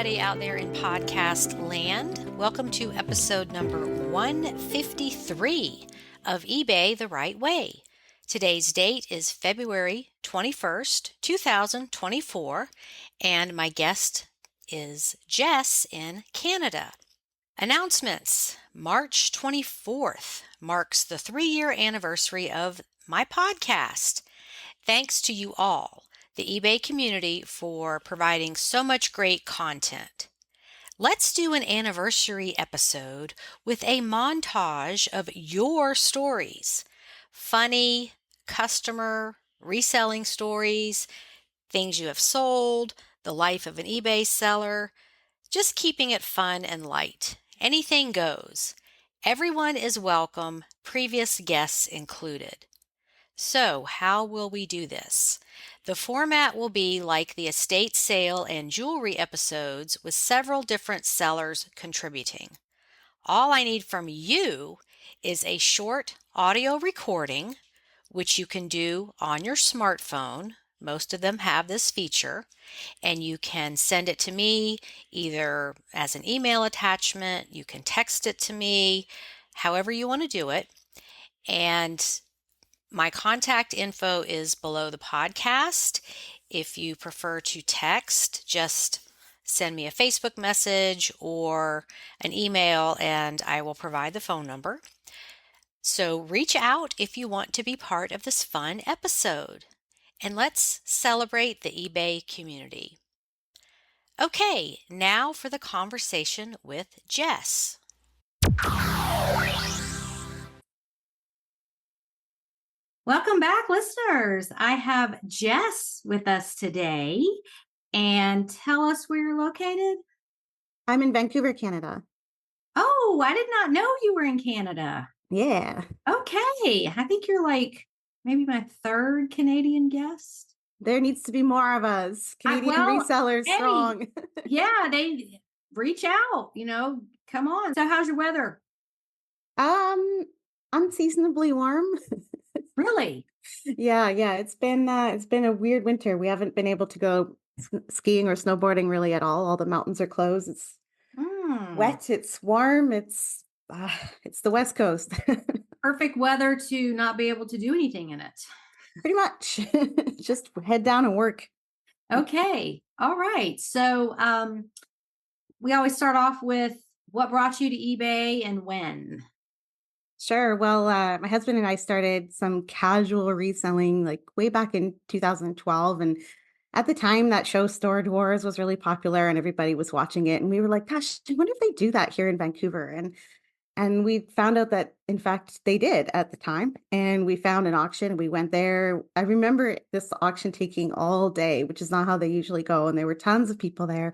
everybody out there in podcast land. Welcome to episode number 153 of eBay the Right Way. Today's date is February 21st, 2024, and my guest is Jess in Canada. Announcements. March 24th marks the 3-year anniversary of my podcast. Thanks to you all, the eBay community, for providing so much great content. Let's do an anniversary episode with a montage of your stories. Funny, customer, reselling stories, things you have sold, the life of an eBay seller, just keeping it fun and light. Anything goes. Everyone is welcome, previous guests included. So, how will we do this? The format will be like the estate sale and jewelry episodes, with several different sellers contributing. All I need from you is a short audio recording, which you can do on your smartphone. Most of them have this feature, and you can send it to me either as an email attachment, you can text it to me, however you want to do it. And my contact info is below the podcast. If you prefer to text, just send me a Facebook message or an email and I will provide the phone number. So reach out if you want to be part of this fun episode. And let's celebrate the eBay community. Okay, now for the conversation with Jess. Welcome back, listeners. I have Jess with us today. And tell us where you're located. I'm in Vancouver, Canada. Oh, I did not know you were in Canada. Yeah. Okay. I think you're like maybe my third Canadian guest. There needs to be more of us. Canadian resellers strong. Yeah, they reach out, come on. So how's your weather? Unseasonably warm. Really? Yeah. It's been a weird winter. We haven't been able to go skiing or snowboarding really at all. All the mountains are closed. It's wet. It's warm. It's the West Coast. Perfect weather to not be able to do anything in it. Pretty much. Just head down and work. Okay. All right. So we always start off with what brought you to eBay and when? Sure. Well, my husband and I started some casual reselling like way back in 2012. And at the time, that show Storage Wars was really popular and everybody was watching it. And we were like, gosh, I wonder if they do that here in Vancouver. And we found out that, in fact, they did at the time. And we found an auction. We went there. I remember this auction taking all day, which is not how they usually go. And there were tons of people there.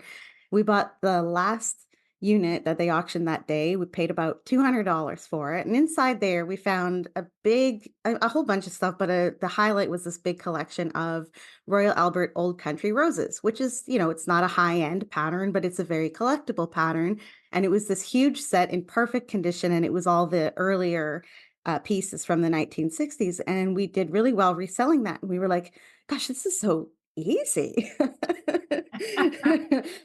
We bought the last unit that they auctioned that day. We paid about $200 for it. And inside there, we found a whole bunch of stuff, but the highlight was this big collection of Royal Albert Old Country roses, which is, it's not a high-end pattern, but it's a very collectible pattern. And it was this huge set in perfect condition. And it was all the earlier pieces from the 1960s. And we did really well reselling that. And we were like, gosh, this is so easy.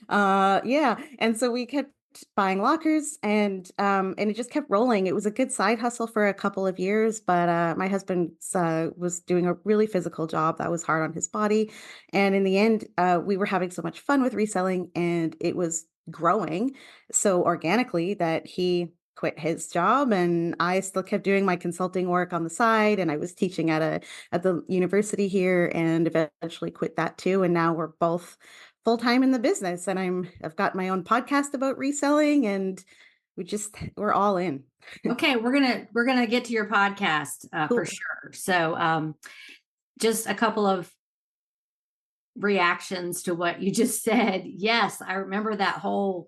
Yeah. And so we kept buying lockers and it just kept rolling. It was a good side hustle for a couple of years, but my husband was doing a really physical job that was hard on his body. And in the end, we were having so much fun with reselling and it was growing so organically that he quit his job and I still kept doing my consulting work on the side. And I was teaching at the university here and eventually quit that too. And now we're both full-time in the business and I've got my own podcast about reselling and we're all in. Okay. We're going to get to your podcast cool. For sure. So, just a couple of reactions to what you just said. Yes. I remember that whole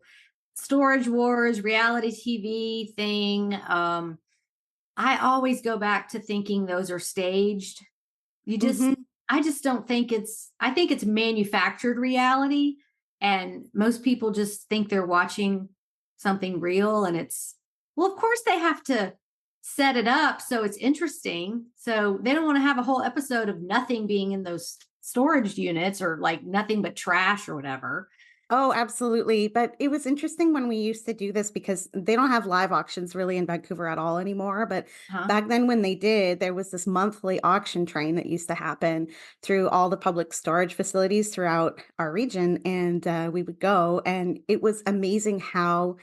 Storage Wars, reality TV thing. I always go back to thinking those are staged. I just don't think I think it's manufactured reality. And most people just think they're watching something real. And well, of course they have to set it up so it's interesting. So they don't want to have a whole episode of nothing being in those storage units or like nothing but trash or whatever. Oh, absolutely. But it was interesting when we used to do this because they don't have live auctions really in Vancouver at all anymore. But Huh? back then, when they did, there was this monthly auction train that used to happen through all the public storage facilities throughout our region. And we would go, and it was amazing how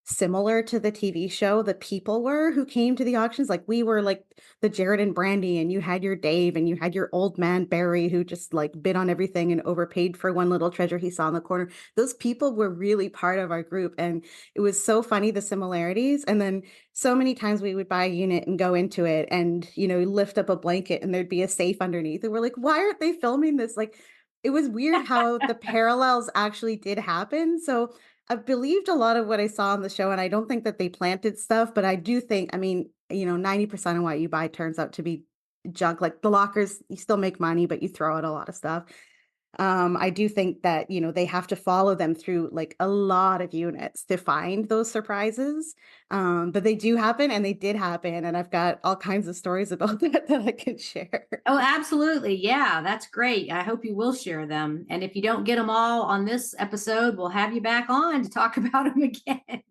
similar to the TV show the people were who came to the auctions. Like, we were like the Jared and Brandy, and you had your Dave, and you had your old man Barry who just like bid on everything and overpaid for one little treasure he saw in the corner. Those people were really part of our group, and it was so funny, the similarities. And then so many times we would buy a unit and go into it and, lift up a blanket and there'd be a safe underneath. And we're like, why aren't they filming this? Like, it was weird how the parallels actually did happen. So I believed a lot of what I saw on the show, and I don't think that they planted stuff, but I do think, I mean, 90% of what you buy turns out to be junk. Like the lockers, you still make money, but you throw out a lot of stuff. I do think that, they have to follow them through like a lot of units to find those surprises. But they do happen and they did happen. And I've got all kinds of stories about that I can share. Oh, absolutely. Yeah, that's great. I hope you will share them. And if you don't get them all on this episode, we'll have you back on to talk about them again.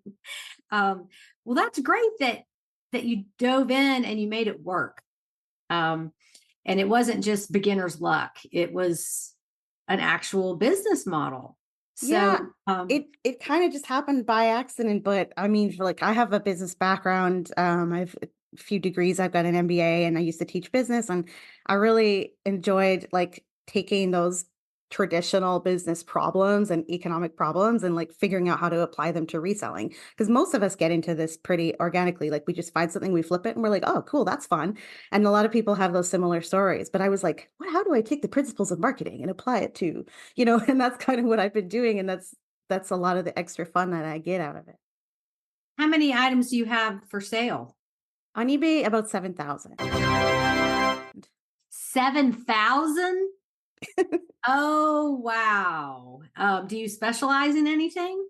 Um, well, that's great that you dove in and you made it work. Um, and it wasn't just beginner's luck. It was an actual business model. Yeah, So, it kind of just happened by accident, but I mean, like I have a business background. I've a few degrees. I've got an MBA, and I used to teach business, and I really enjoyed like taking those traditional business problems and economic problems and like figuring out how to apply them to reselling. Because most of us get into this pretty organically. Like we just find something, we flip it, and we're like, oh, cool, that's fun. And a lot of people have those similar stories. But I was like, what? How do I take the principles of marketing and apply it to and that's kind of what I've been doing, and that's a lot of the extra fun that I get out of it. how many items do you have for sale? On eBay, about 7,000. 7,000? Oh, wow. Do you specialize in anything?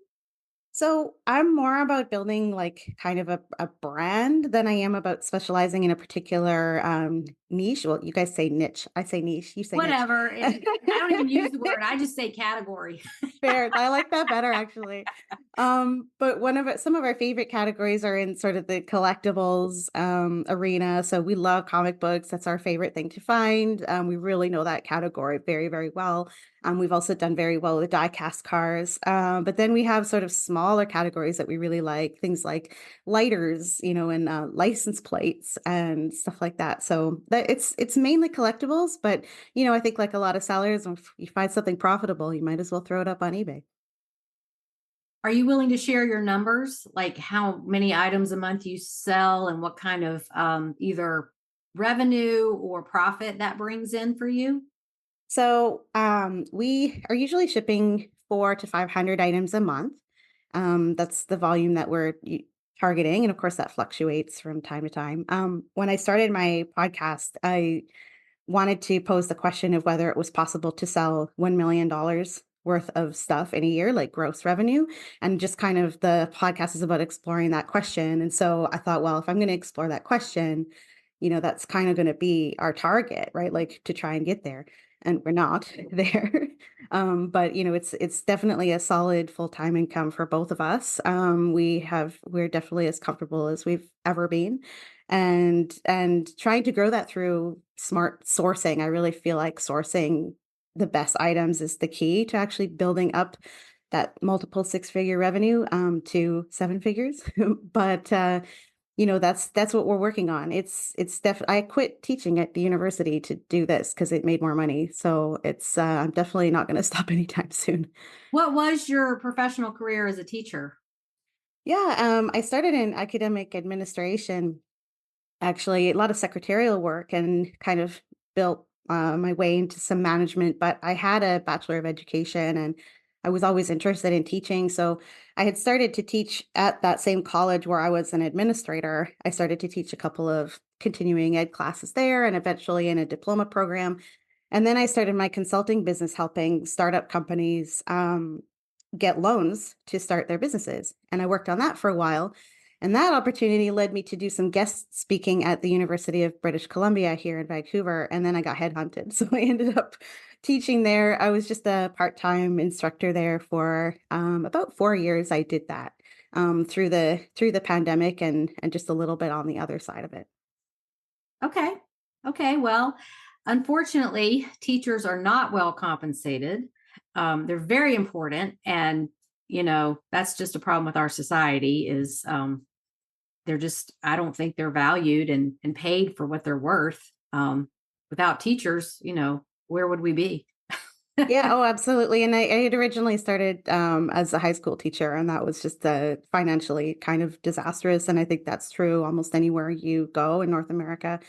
So I'm more about building like kind of a brand than I am about specializing in a particular niche. Well, you guys say niche. I say niche. You say niche. Whatever. I don't even use the word. I just say category. Fair. I like that better actually. But some of our favorite categories are in sort of the collectibles arena. So we love comic books. That's our favorite thing to find. We really know that category very, very well. We've also done very well with die cast cars. But then we have sort of smaller categories that we really like, things like lighters, and license plates and stuff like that. So that it's mainly collectibles, but I think like a lot of sellers, if you find something profitable, you might as well throw it up on eBay. Are you willing to share your numbers, like how many items a month you sell and what kind of either revenue or profit that brings in for you? So we are usually shipping 400 to 500 items a month. That's the volume that we're targeting. And of course, that fluctuates from time to time. When I started my podcast, I wanted to pose the question of whether it was possible to sell $1 million worth of stuff in a year, like gross revenue. And just kind of the podcast is about exploring that question. And so I thought, well, if I'm going to explore that question, that's kind of going to be our target, right? Like to try and get there. And we're not there. But it's definitely a solid full-time income for both of us. We're definitely as comfortable as we've ever been, and trying to grow that through smart sourcing. I really feel like sourcing the best items is the key to actually building up that multiple six-figure revenue to seven figures. But that's what we're working on. It's definitely, I quit teaching at the university to do this because it made more money. So it's I'm definitely not going to stop anytime soon. What was your professional career as a teacher? Yeah, I started in academic administration, actually, a lot of secretarial work, and kind of built my way into some management. But I had a Bachelor of Education, and I was always interested in teaching. So I had started to teach at that same college where I was an administrator. I started to teach a couple of continuing ed classes there, and eventually in a diploma program. And then I started my consulting business, helping startup companies get loans to start their businesses. And I worked on that for a while. And that opportunity led me to do some guest speaking at the University of British Columbia here in Vancouver. And then I got headhunted. So I ended up teaching there. I was just a part-time instructor there for about 4 years. I did that through the pandemic and just a little bit on the other side of it. Okay. Okay. Well, unfortunately, teachers are not well compensated. They're very important. And, that's just a problem with our society is they're just, I don't think they're valued and paid for what they're worth. Without teachers, where would we be? Yeah, oh, absolutely. And I had originally started as a high school teacher, and that was just financially kind of disastrous. And I think that's true almost anywhere you go in North America.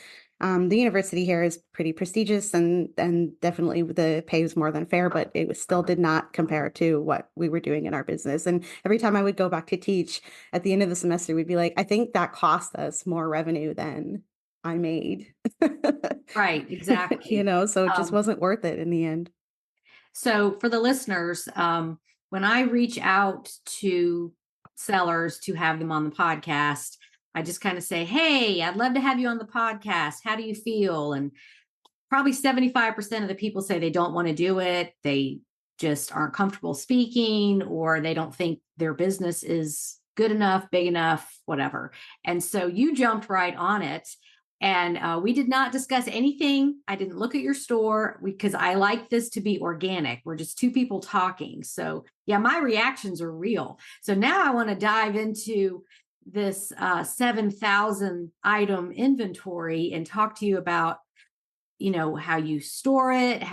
The university here is pretty prestigious, and definitely the pay was more than fair, but it was still did not compare to what we were doing in our business. And every time I would go back to teach at the end of the semester, we'd be like, I think that cost us more revenue than I made. Right. Exactly. So it just Um, wasn't worth it in the end. So for the listeners, when I reach out to sellers to have them on the podcast, I just kind of say, "Hey, I'd love to have you on the podcast. How do you feel?" And probably 75% of the people say they don't want to do it. They just aren't comfortable speaking, or they don't think their business is good enough, big enough, whatever. And so you jumped right on it. And we did not discuss anything. I didn't look at your store because I like this to be organic. We're just two people talking. So, yeah, my reactions are real. So now I want to dive into this 7,000 item inventory and talk to you about how you store it,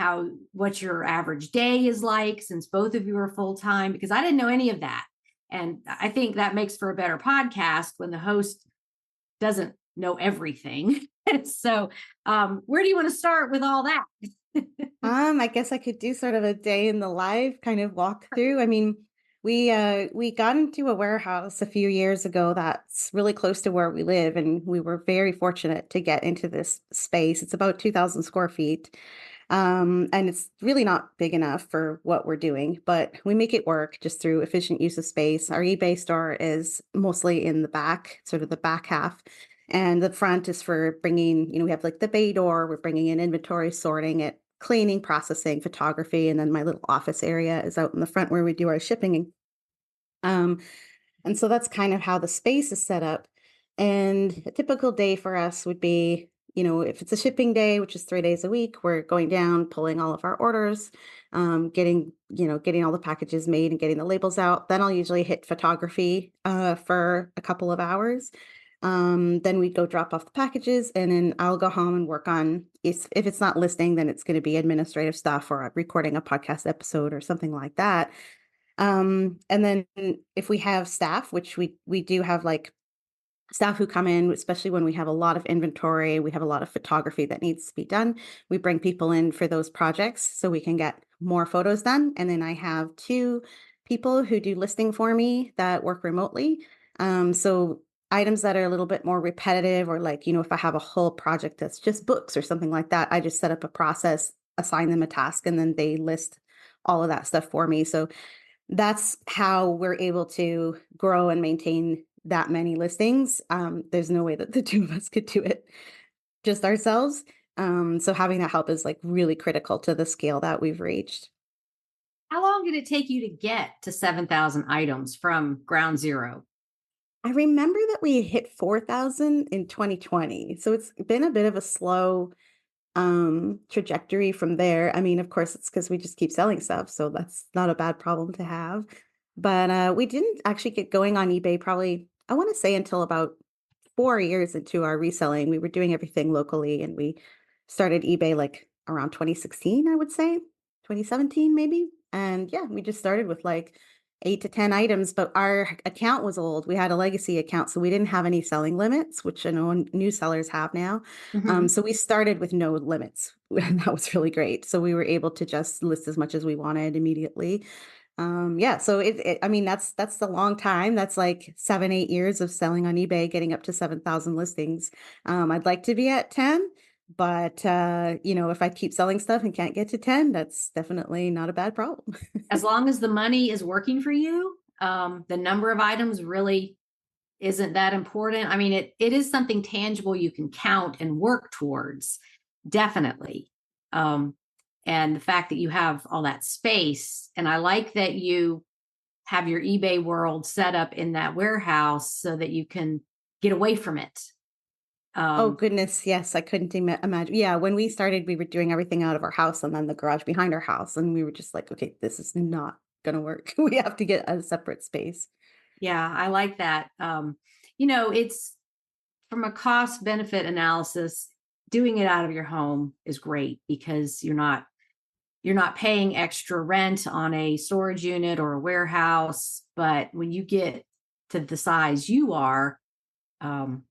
what your average day is like, since both of you are full time, because I didn't know any of that. And I think that makes for a better podcast when the host doesn't know everything. So, where do you want to start with all that? I guess I could do sort of a day in the life kind of walk through. I mean, we got into a warehouse a few years ago that's really close to where we live, and we were very fortunate to get into this space. It's about 2,000 square feet. And it's really not big enough for what we're doing, but we make it work just through efficient use of space. Our eBay store is mostly in the back, sort of the back half. And the front is for bringing, we have like the bay door, we're bringing in inventory, sorting it, cleaning, processing, photography. And then my little office area is out in the front where we do our shipping. Um, and so that's kind of how the space is set up. And a typical day for us would be, if it's a shipping day, which is 3 days a week, we're going down, pulling all of our orders, getting all the packages made and getting the labels out. Then I'll usually hit photography for a couple of hours. Then we go drop off the packages, and then I'll go home and work on, if it's not listing, then it's going to be administrative stuff or recording a podcast episode or something like that. And then if we have staff, which we do have, like staff who come in, especially when we have a lot of inventory, we have a lot of photography that needs to be done. We bring people in for those projects so we can get more photos done. And then I have two people who do listing for me that work remotely. So items that are a little bit more repetitive, or like, if I have a whole project that's just books or something like that, I just set up a process, assign them a task, and then they list all of that stuff for me. So that's how we're able to grow and maintain that many listings. There's no way that the two of us could do it just ourselves. So having that help is like really critical to the scale that we've reached. How long did it take you to get to 7,000 items from ground zero? I remember that we hit 4,000 in 2020. So it's been a bit of a slow trajectory from there. I mean, of course, it's because we just keep selling stuff, so that's not a bad problem to have. But we didn't actually get going on eBay probably, I want to say, until about 4 years into our reselling. We were doing everything locally, and we started eBay like around 2016, I would say, 2017 maybe. And yeah, we just started with like 8 to 10 items, but our account was old. We had a legacy account, so we didn't have any selling limits, which I know new sellers have now. Mhm. So we started with no limits, and that was really great. So we were able to just list as much as we wanted immediately. Yeah, so I mean, that's a long time. That's like 7, 8 years of selling on eBay, getting up to 7,000 listings. I'd like to be at 10, but if I keep selling stuff and can't get to 10, that's definitely not a bad problem. As long as the money is working for you, the number of items really isn't that important. I mean, it is something tangible you can count and work towards, definitely. Um, and the fact that you have all that space. And I like that you have your eBay world set up in that warehouse so that you can get away from it. Oh Um, goodness, yes, I couldn't imagine. Yeah, when we started, we were doing everything out of our house and then the garage behind our house, and we were just like, okay, this is not gonna work. We have to get a separate space. yeah, I like that. It's from a cost benefit analysis, doing it out of your home is great because you're not paying extra rent on a storage unit or a warehouse. But when you get to the size you are, um,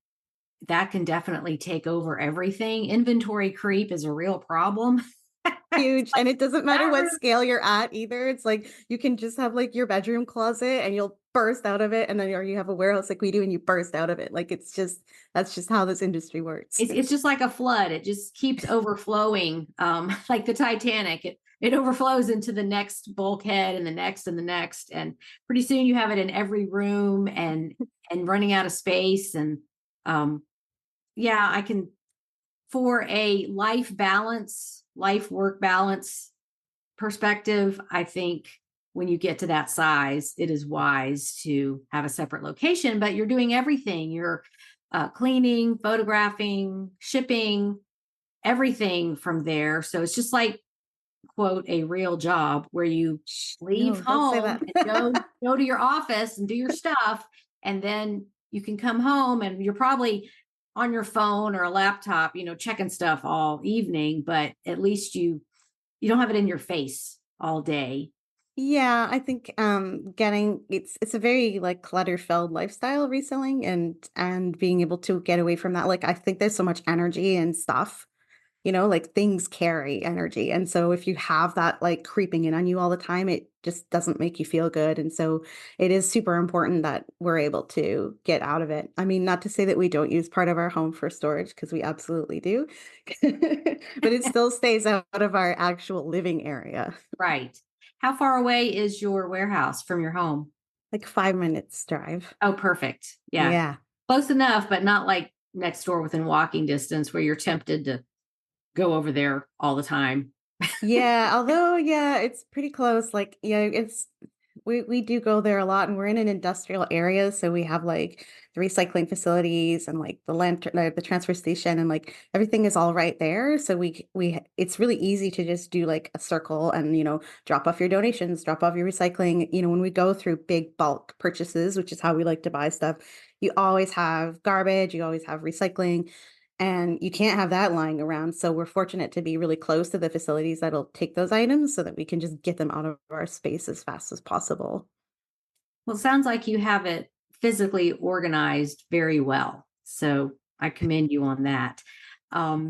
that can definitely take over everything. Inventory creep is a real problem. It's Huge, like and it doesn't matter that what room. scale you're at either. It's like you can just have like your bedroom closet and you'll burst out of it, and then or you have a warehouse like we do and you burst out of it. Like it's just that's just how this industry works. It's just like a flood. It just keeps overflowing, like the Titanic. It overflows into the next bulkhead and the next and the next, and pretty soon you have it in every room and running out of space. And um, yeah, I can for a life work balance perspective. I think when you get to that size, it is wise to have a separate location, but you're doing everything. You're cleaning, photographing, shipping, everything from there. So it's just like, quote, a real job where you leave No, don't say home that. and go to your office and do your stuff, and then you can come home and you're probably on your phone or a laptop, checking stuff all evening, but at least you don't have it in your face all day. Yeah, I think getting it's a very like clutter-filled lifestyle reselling and being able to get away from that. Like I think there's so much energy and stuff, like things carry energy. And so if you have that like creeping in on you all the time, it just doesn't make you feel good. And so it is super important that we're able to get out of it. I mean, not to say that we don't use part of our home for storage because we absolutely do, but it still stays out of our actual living area. Right. How far away is your warehouse from your home? Like 5 minutes drive. Oh, perfect. Yeah. Yeah. Close enough, but not like next door within walking distance where you're tempted to go over there all the time. Yeah, although, yeah, it's pretty close. Like, yeah, it's we do go there a lot, and we're in an industrial area, so we have like the recycling facilities and like the transfer station, and like everything is all right there. So it's really easy to just do like a circle and drop off your donations, drop off your recycling. When we go through big bulk purchases, which is how we like to buy stuff, you always have garbage, you always have recycling. And you can't have that lying around. So we're fortunate to be really close to the facilities that'll take those items so that we can just get them out of our space as fast as possible. Well, it sounds like you have it physically organized very well. So I commend you on that. Um,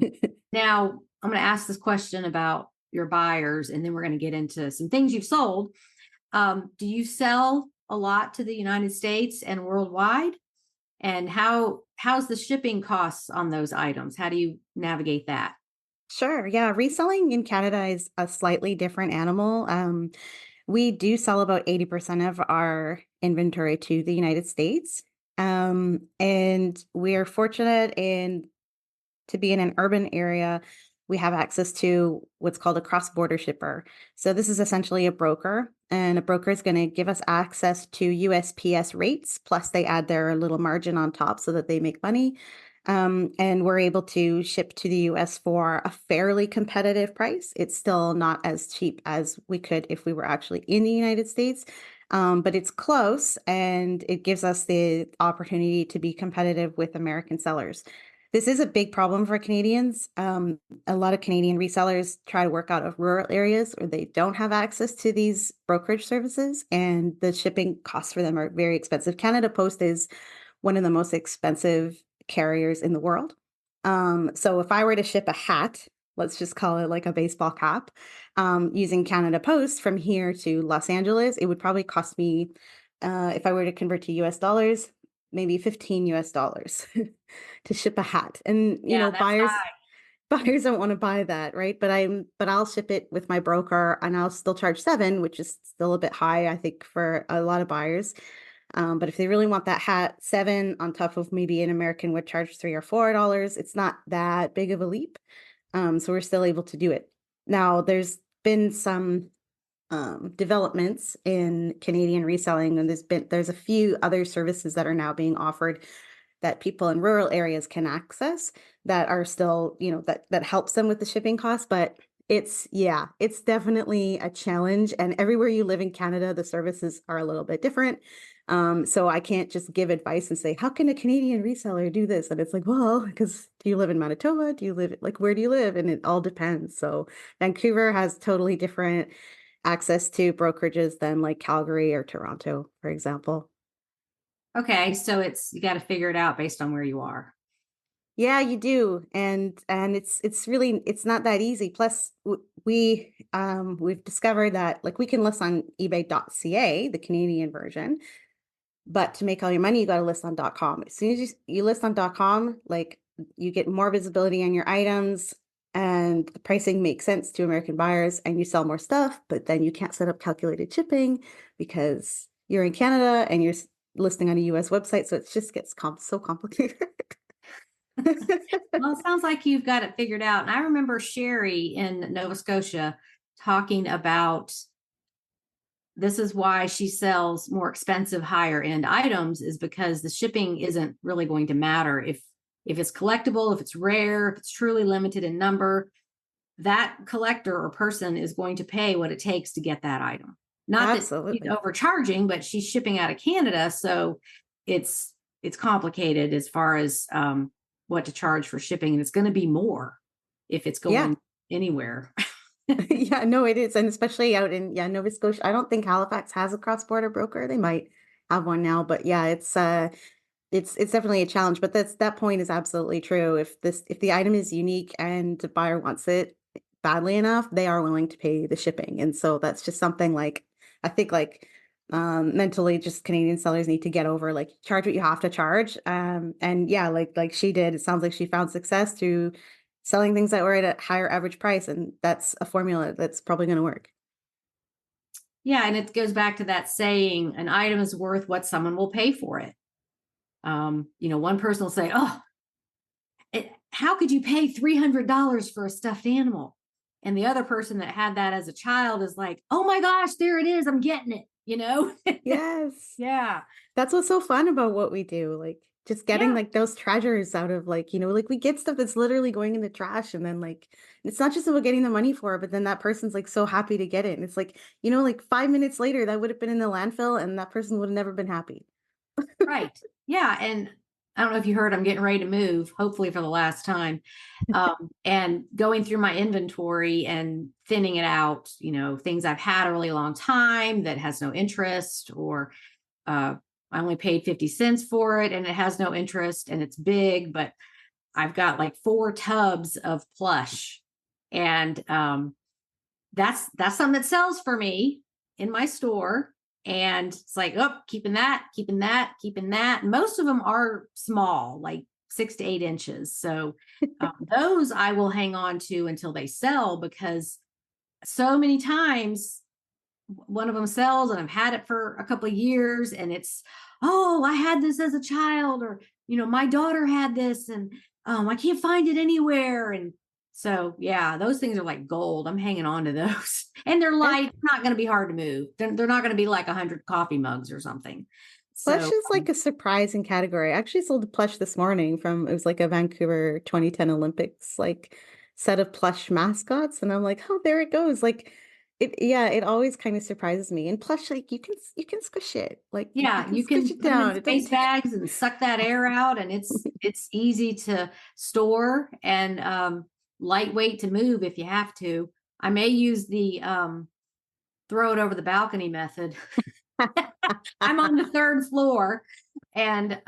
Now, I'm going to ask this question about your buyers, and then we're going to get into some things you've sold. Do you sell a lot to the United States and worldwide? And how's the shipping costs on those items? How do you navigate that? Sure. Yeah. Reselling in Canada is a slightly different animal. We do sell about 80% of our inventory to the United States. And we are fortunate to be in an urban area, we have access to what's called a cross-border shipper. So this is essentially a broker, and a broker is going to give us access to USPS rates, plus they add their little margin on top so that they make money. And we're able to ship to the US for a fairly competitive price. It's still not as cheap as we could if we were actually in the United States, but it's close and it gives us the opportunity to be competitive with American sellers. This is a big problem for Canadians. A lot of Canadian resellers try to work out of rural areas where they don't have access to these brokerage services, and the shipping costs for them are very expensive. Canada Post is one of the most expensive carriers in the world. So if I were to ship a hat, let's just call it like a baseball cap, using Canada Post from here to Los Angeles, it would probably cost me, if I were to convert to US dollars, maybe 15 US dollars to ship a hat. And Yeah, that's buyers don't want to buy that, right? But I'll ship it with my broker and I'll still charge 7, which is still a bit high, I think, for a lot of buyers. But if they really want that hat, 7 on top of maybe an American would charge $3 or $4, it's not that big of a leap. So we're still able to do it. Now, there's been some developments in Canadian reselling, and there's a few other services that are now being offered that people in rural areas can access that are still, that helps them with the shipping costs. But it's definitely a challenge. And everywhere you live in Canada, the services are a little bit different. So I can't just give advice and say, how can a Canadian reseller do this? And it's like, well, because do you live in Manitoba? Do you live like where do you live? And it all depends. So Vancouver has totally different access to brokerages than like Calgary or Toronto, for example. Okay, so you got to figure it out based on where you are. Yeah, you do. And it's really it's not that easy. Plus we've discovered that like we can list on ebay.ca, the Canadian version, but to make all your money you got to list on .com. As soon as you list on .com, like you get more visibility on your items and the pricing makes sense to American buyers and you sell more stuff, but then you can't set up calculated shipping because you're in Canada and you're listing on a US website, so it just gets so complicated. Well, it sounds like you've got it figured out. And I remember Sherry in Nova Scotia talking about this is why she sells more expensive, higher end items, is because the shipping isn't really going to matter if it's collectible, if it's rare, if it's truly limited in number. That collector or person is going to pay what it takes to get that item. Not that she's Absolutely. overcharging, but she's shipping out of Canada, so it's complicated as far as what to charge for shipping, and it's going to be more if it's Yeah. going anywhere. Yeah, no, it is. And especially out in, yeah, Nova Scotia. I don't think Halifax has a cross-border broker. They might have one now, but yeah, it's definitely a challenge. But that point is absolutely true. If the item is unique and the buyer wants it badly enough, they are willing to pay the shipping. And so that's just something like I think like mentally just Canadian sellers need to get over, like charge what you have to charge. And yeah, like she did, it sounds like she found success through selling things that were at a higher average price, and that's a formula that's probably going to work. Yeah, and it goes back to that saying, an item is worth what someone will pay for it. One person will say, "Oh, how could you pay $300 for a stuffed animal?" And the other person that had that as a child is like, "Oh my gosh, there it is. I'm getting it." Yes. Yeah. That's what's so fun about what we do. Like just getting Yeah. like those treasures out of like, like we get stuff that's literally going in the trash and then like it's not just about getting the money for it, but then that person's like so happy to get it. And it's like, like 5 minutes later that would have been in the landfill and that person would have never been happy. Right. Yeah. And I don't know if you heard, I'm getting ready to move, hopefully for the last time. And going through my inventory and thinning it out, things I've had a really long time that has no interest, or I only paid 50 cents for it and it has no interest and it's big, but I've got like 4 tubs of plush. And that's something that sells for me in my store. And it's like, oh, keeping that, keeping that, keeping that. Most of them are small, like 6 to 8 inches. So those I will hang on to until they sell, because so many times one of them sells and I've had it for a couple of years and it's, oh, I had this as a child, or, my daughter had this and I can't find it anywhere. And so, yeah, those things are like gold. I'm hanging on to those and they're Yeah. light, not going to be hard to move. They're not going to be like 100 coffee mugs or something. Plush So, is like a surprising category. I actually sold a plush this morning it was like a Vancouver 2010 Olympics like set of plush mascots. And I'm like, oh, there it goes. Like it always kind of surprises me. And plush, like you can squish it. Like you yeah, can you squish can it put them in down. It doesn't space take bags and suck that air out, and it's easy to store and lightweight to move if you have to. I may use the throw it over the balcony method. I'm on the 3rd floor, and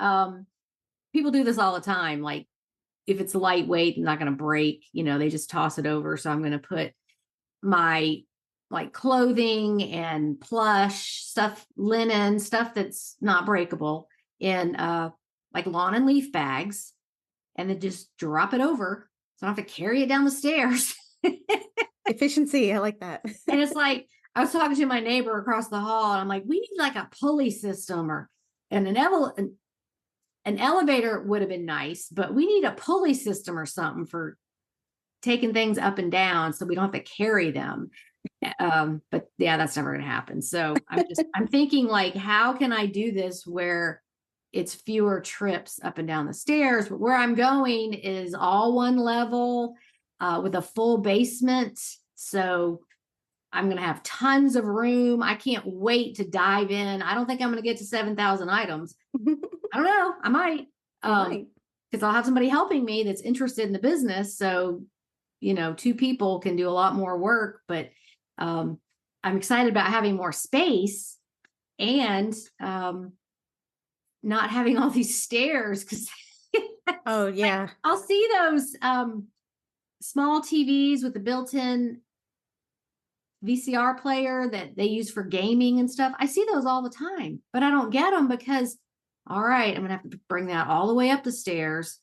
people do this all the time. Like if it's lightweight and not going to break, they just toss it over. So I'm going to put my like clothing and plush stuff, linen stuff that's not breakable in like lawn and leaf bags, and then just drop it over so I don't have to carry it down the stairs. efficiency. I like that. And it's like, I was talking to my neighbor across the hall and I'm like, we need like a pulley system, or and an elevator would have been nice, but we need a pulley system or something for taking things up and down so we don't have to carry them. But yeah, that's never going to happen. So I'm thinking like, how can I do this where it's fewer trips up and down the stairs? But where I'm going is all one level with a full basement. So I'm going to have tons of room. I can't wait to dive in. I don't think I'm going to get to 7,000 items. I don't know. I might. Because I'll have somebody helping me that's interested in the business. So, two people can do a lot more work, but I'm excited about having more space and not having all these stairs because Oh yeah. I'll see those small TVs with the built-in VCR player that they use for gaming and stuff. I see those all the time, but I don't get them because, all right, I'm going to have to bring that all the way up the stairs,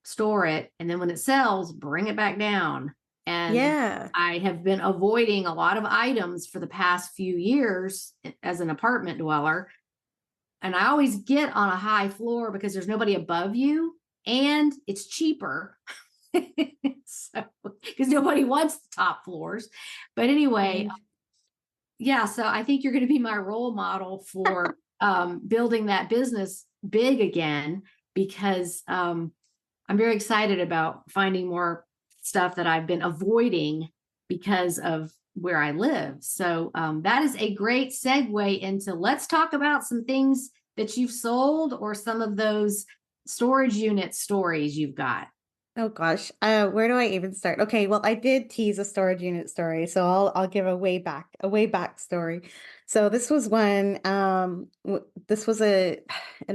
store it, and then when it sells, bring it back down. And Yeah. I have been avoiding a lot of items for the past few years as an apartment dweller. And I always get on a high floor because there's nobody above you and it's cheaper. So, because nobody wants the top floors. But anyway, yeah, so I think you're going to be my role model for building that business big again, because I'm very excited about finding more stuff that I've been avoiding because of where I live. So that is a great segue into, let's talk about some things that you've sold or some of those storage unit stories you've got. Oh gosh, where do I even start? Okay, well, I did tease a storage unit story, so I'll give a way back story. So this was when this was an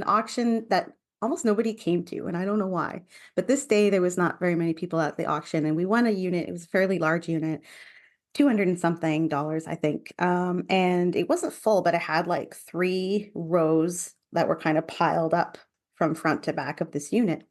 auction that almost nobody came to, and I don't know why. But this day there was not very many people at the auction, and we won a unit. It was a fairly large unit, 200 and something dollars, I think. And it wasn't full, but it had like 3 rows that were kind of piled up from front to back of this unit.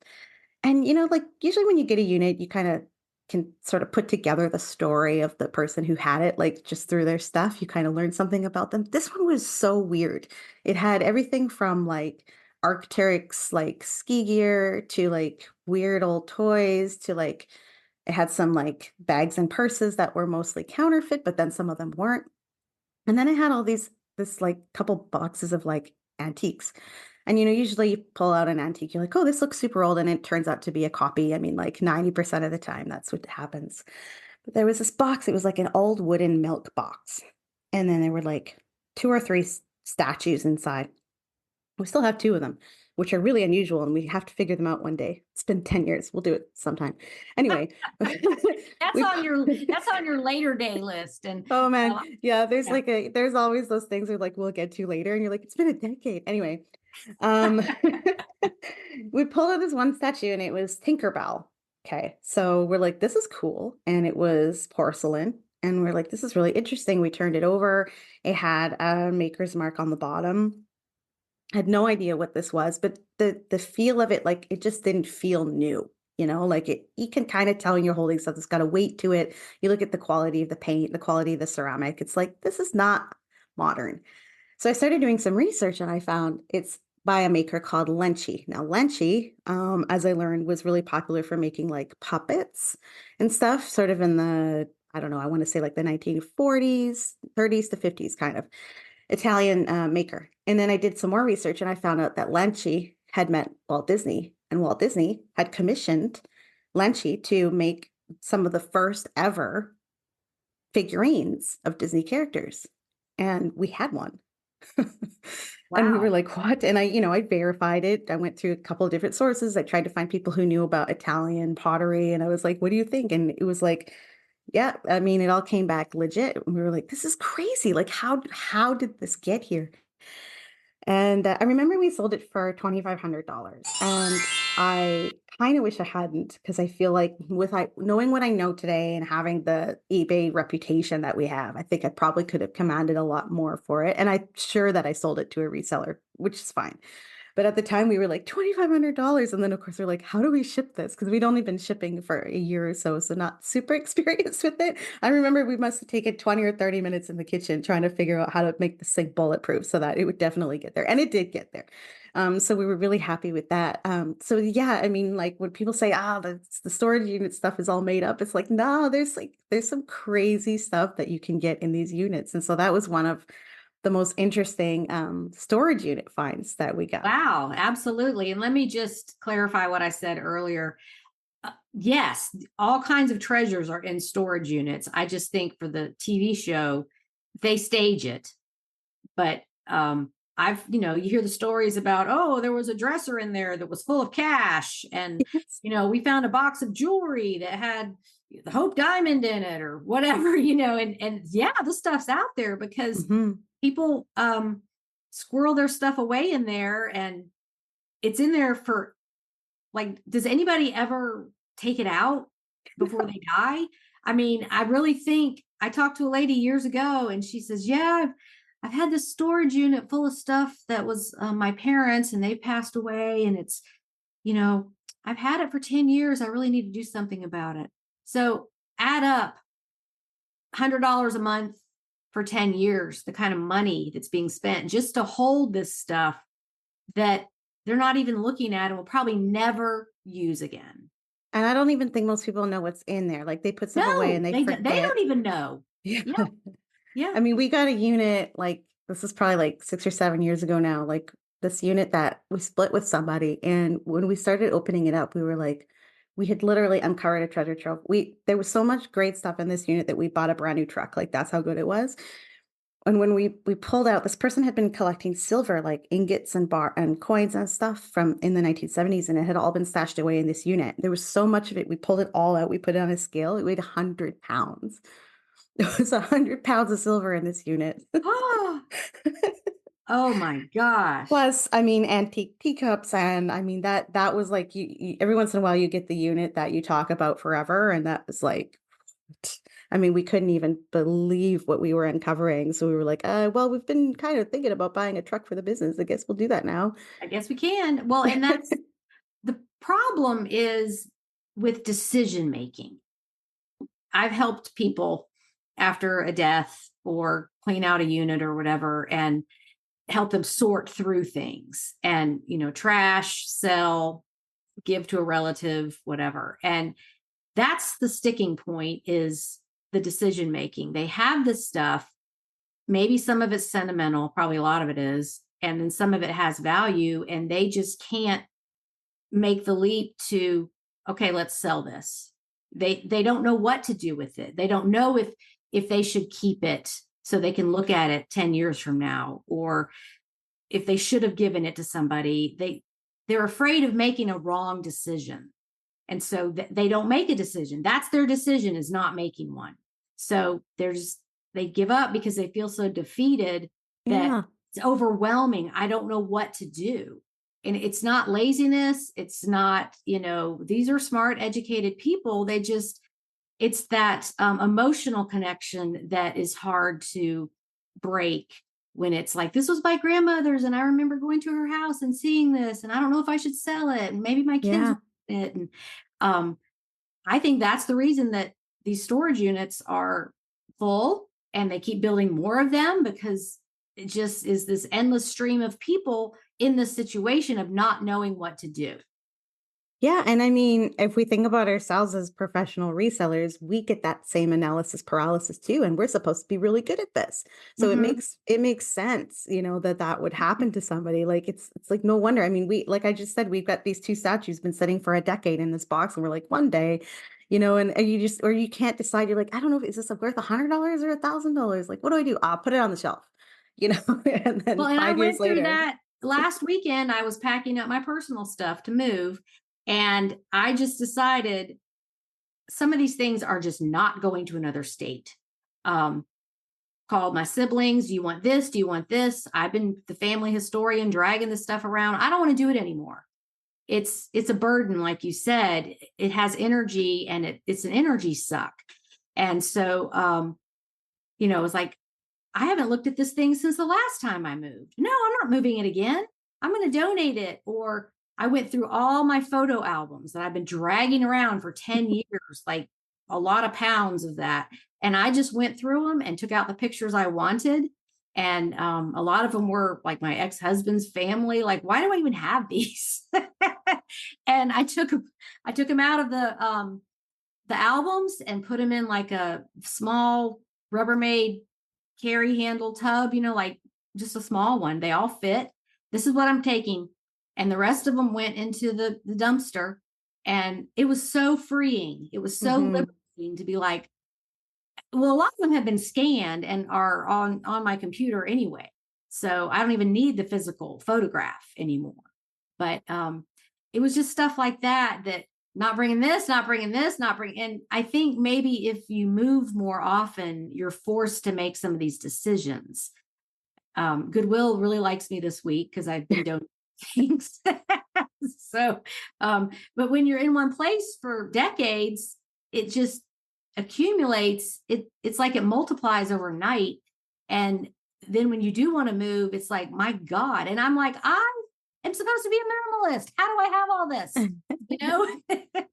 And, like usually when you get a unit, you kind of can sort of put together the story of the person who had it, like just through their stuff. You kind of learn something about them. This one was so weird. It had everything from like Arc'teryx, like ski gear to like weird old toys to like it had some like bags and purses that were mostly counterfeit, but then some of them weren't. And then it had this like couple boxes of like antiques. And usually you pull out an antique, you're like, oh, this looks super old. And it turns out to be a copy. I mean, like 90% of the time, that's what happens. But there was this box, it was like an old wooden milk box. And then there were like 2 or 3 statues inside. We still have 2 of them, which are really unusual, and we have to figure them out one day. It's been 10 years. We'll do it sometime. Anyway, That's on your later day list. And oh man, yeah, there's yeah. there's always those things where like we'll get to later, and you're like, it's been a decade. Anyway, um, we pulled out this one statue, and it was Tinkerbell. Okay, so we're like, this is cool, and it was porcelain, and we're like, this is really interesting. We turned it over. It had a maker's mark on the bottom. Had no idea what this was, but the feel of it, like it just didn't feel new. Like you can kind of tell when you're holding stuff that's got a weight to it. You look at the quality of the paint, the quality of the ceramic. It's like, this is not modern. So I started doing some research and I found it's by a maker called Lenchi. Now, Lenchi, as I learned, was really popular for making like puppets and stuff, sort of in the, I don't know, I want to say like the 1940s, 30s to 50s kind of. Italian maker. And then I did some more research and I found out that Lanchi had met Walt Disney, and Walt Disney had commissioned Lanchi to make some of the first ever figurines of Disney characters. And we had one. And we were Wow. like, what? And I verified it. I went through a couple of different sources. I tried to find people who knew about Italian pottery. And I was like, what do you think? And it was like, yeah, I mean, it all came back legit. We were like, this is crazy. Like, how did this get here? And I remember we sold it for $2,500. And I kind of wish I hadn't, because I feel like knowing what I know today and having the eBay reputation that we have, I think I probably could have commanded a lot more for it. And I'm sure that I sold it to a reseller, which is fine. But at the time we were like $2,500. And then of course we're like, how do we ship this? Because we'd only been shipping for a year or so. So not super experienced with it. I remember we must have taken 20 or 30 minutes in the kitchen trying to figure out how to make this thing bulletproof so that it would definitely get there. And it did get there. So we were really happy with that. So yeah, I mean, like when people say, the storage unit stuff is all made up, it's like, no, there's some crazy stuff that you can get in these units. And so that was one of the most interesting storage unit finds that we got. Wow, absolutely. And let me just clarify what I said earlier. Yes, all kinds of treasures are in storage units. I just think for the TV show, they stage it. But you hear the stories about, oh, there was a dresser in there that was full of cash. And, Yes. we found a box of jewelry that had the Hope Diamond in it or whatever, and yeah, this stuff's out there because Hmm. people squirrel their stuff away in there, and it's in there for, like, does anybody ever take it out before they die? I mean, I really think I talked to a lady years ago and she says, yeah, I've had this storage unit full of stuff that was my parents and they passed away. And it's, you know, I've had it for 10 years. I really need to do something about it. So add up $100 a month for 10 years, the kind of money that's being spent just to hold this stuff that they're not even looking at and will probably never use again. And I don't even think most people know what's in there. Like they put stuff away No, and they they forget. don't even know. Yeah. Yeah, yeah. I mean, we got a unit like this is probably like 6 or 7 years ago now, like this unit that we split with somebody. And when we started opening it up, we were like, we had literally uncovered a treasure trove. There was so much great stuff in this unit that we bought a brand new truck. Like that's how good it was. And when we pulled out, this person had been collecting silver, like ingots and bar and coins and stuff from in the 1970s, and it had all been stashed away in this unit. There was so much of it. We pulled it all out. We put it on a scale. It weighed 100 pounds. It was 100 pounds of silver in this unit. Oh, oh my gosh. Plus, I mean, antique teacups, and I mean that was like you every once in a while you get the unit that you talk about forever, and that was like, I mean, we couldn't even believe what we were uncovering. So we were like, well, we've been kind of thinking about buying a truck for the business. I guess we'll do that now. I guess we can. Well, and that's the problem is with decision making. I've helped people after a death or clean out a unit or whatever and help them sort through things and, trash, sell, give to a relative, whatever. And that's the sticking point is the decision making. They have this stuff. Maybe some of it's sentimental, probably a lot of it is, and then some of it has value, and they just can't make the leap to, okay, let's sell this. They don't know what to do with it. They don't know if they should keep it so they can look at it 10 years from now, or if they should have given it to somebody. They're afraid of making a wrong decision. And so they don't make a decision. That's their decision, is not making one. So they give up because they feel so defeated that Yeah. it's overwhelming. I don't know what to do. And it's not laziness. It's not, these are smart, educated people. It's that emotional connection that is hard to break when it's like, this was my grandmother's and I remember going to her house and seeing this, and I don't know if I should sell it. And maybe my kids Yeah. want it. And I think that's the reason that these storage units are full and they keep building more of them, because it just is this endless stream of people in this situation of not knowing what to do. Yeah, and I mean, if we think about ourselves as professional resellers, we get that same analysis paralysis too, and we're supposed to be really good at this. So Mhm. it makes sense, that would happen to somebody. Like it's like no wonder. I mean, we like I just said, we've got these two statues been sitting for a decade in this box, and we're like one day, and you just or you can't decide. You're like, I don't know, is this worth $100 or $1,000? Like, what do I do? I'll put it on the shelf, and then Well, and I 5 years went through later. that last weekend. I was packing up my personal stuff to move, and I just decided some of these things are just not going to another state. Um, Called my siblings. Do you want this? Do you want this? I've been the family historian dragging this stuff around. I don't want to do it anymore. It's a burden, like you said. It has energy, and it's an energy suck. And so, it's like, I haven't looked at this thing since the last time I moved. No, I'm not moving it again. I'm going to donate it. Or I went through all my photo albums that I've been dragging around for 10 years, like a lot of pounds of that. And I just went through them and took out the pictures I wanted. And a lot of them were like my ex-husband's family. Like, why do I even have these? And I took them out of the albums and put them in like a small Rubbermaid carry handle tub, like just a small one. They all fit. This is what I'm taking. And the rest of them went into the dumpster. And it was so freeing. It was so Hmm. liberating to be like, well, a lot of them have been scanned and are on my computer anyway. So I don't even need the physical photograph anymore. But it was just stuff like that, that not bringing this, not bringing this, not bringing. And I think maybe if you move more often, you're forced to make some of these decisions. Goodwill really likes me this week because I've been doing things. So, but when you're in one place for decades, it just accumulates. It's like it multiplies overnight. And then when you do want to move, it's like, my God. And I'm like, I am supposed to be a minimalist. How do I have all this? You know?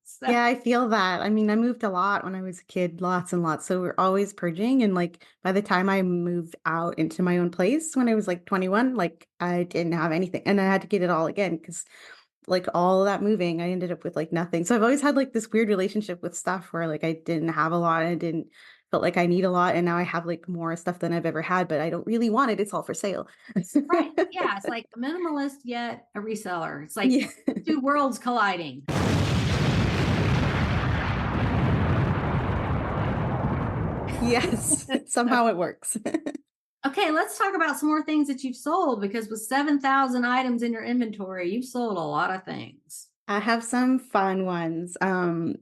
So, Yeah, I feel that. I mean, I moved a lot when I was a kid, lots and lots. So we're always purging. And like by the time I moved out into my own place when I was like 21, like I didn't have anything. And I had to get it all again because like all that moving, I ended up with like nothing. So I've always had like this weird relationship with stuff where like I didn't have a lot and I didn't felt like I need a lot. And now I have like more stuff than I've ever had, but I don't really want it. It's all for sale. right. Yeah. It's like a minimalist, yet a reseller. It's like Yeah. two worlds colliding. Yes. Somehow it works. Okay, let's talk about some more things that you've sold, because with 7,000 items in your inventory, you've sold a lot of things. I have some fun ones.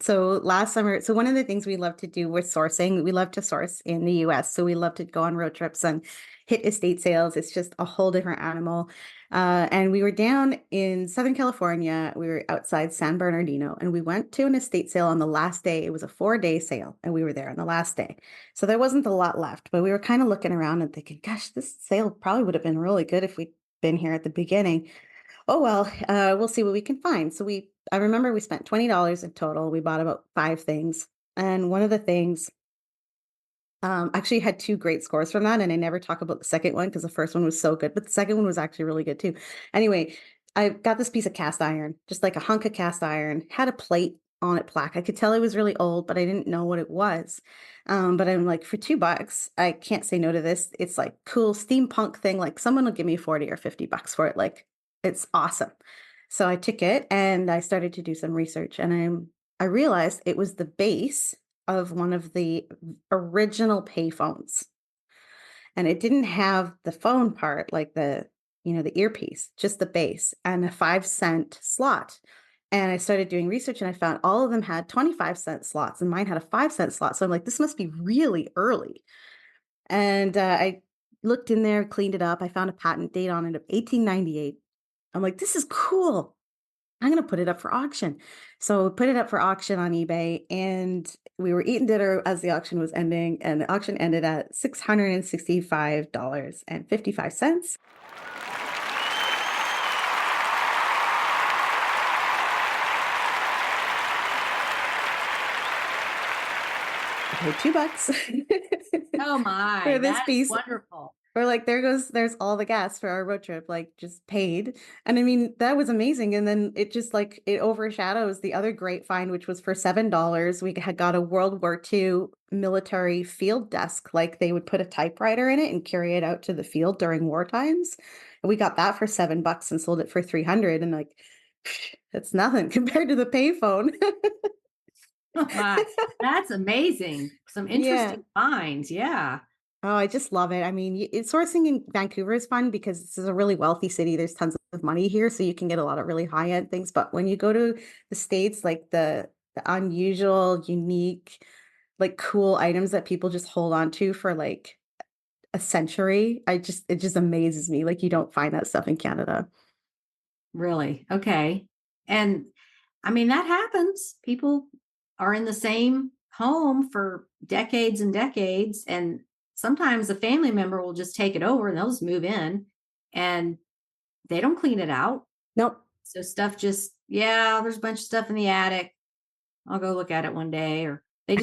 So last summer, so one of the things we love to do with sourcing, we love to source in the US. So we love to go on road trips and hit estate sales. It's just a whole different animal. And we were down in Southern California. We were outside San Bernardino and we went to an estate sale on the last day. It was a 4-day sale and we were there on the last day. So there wasn't a lot left, but we were kind of looking around and thinking, gosh, this sale probably would have been really good if we'd been here at the beginning. Oh, well, we'll see what we can find. So I remember we spent $20 in total. We bought about 5 things. And one of the things, actually had 2 great scores from that. And I never talk about the second one because the first one was so good, but the second one was actually really good too. Anyway, I got this piece of cast iron, just like a hunk of cast iron, had a plate on it plaque. I could tell it was really old, but I didn't know what it was. But I'm like, for $2, I can't say no to this. It's like cool steampunk thing. Like someone will give me 40 or $50 for it. Like it's awesome. So I took it and I started to do some research and I realized it was the base of one of the original payphones. And it didn't have the phone part, like the earpiece, just the base and a 5-cent slot. And I started doing research and I found all of them had 25-cent slots and mine had a 5-cent slot. So I'm like, this must be really early. And I looked in there, cleaned it up. I found a patent date on it of 1898. I'm like, this is cool. I'm going to put it up for auction. So put it up for auction on eBay and we were eating dinner as the auction was ending and the auction ended at $665.55. I paid $2 Oh for my, this that's piece. wonderful. Or like there's all the gas for our road trip, like just paid. And I mean, that was amazing. And then it just like it overshadows the other great find, which was for $7. We had got a World War II military field desk, like they would put a typewriter in it and carry it out to the field during war times. And we got that for $7 and sold it for 300. And like that's nothing compared to the payphone. Wow, that's amazing. Some Yeah. interesting finds. Yeah. Oh, I just love it. I mean, sourcing in Vancouver is fun because this is a really wealthy city. There's tons of money here, so you can get a lot of really high-end things. But when you go to the States, like the unusual, unique, like cool items that people just hold on to for like a century, it just amazes me. Like you don't find that stuff in Canada. Really? Okay. And I mean, that happens. People are in the same home for decades and decades. And sometimes a family member will just take it over and they'll just move in. And they don't clean it out. Nope. So stuff just, yeah, there's a bunch of stuff in the attic. I'll go look at it one day, or they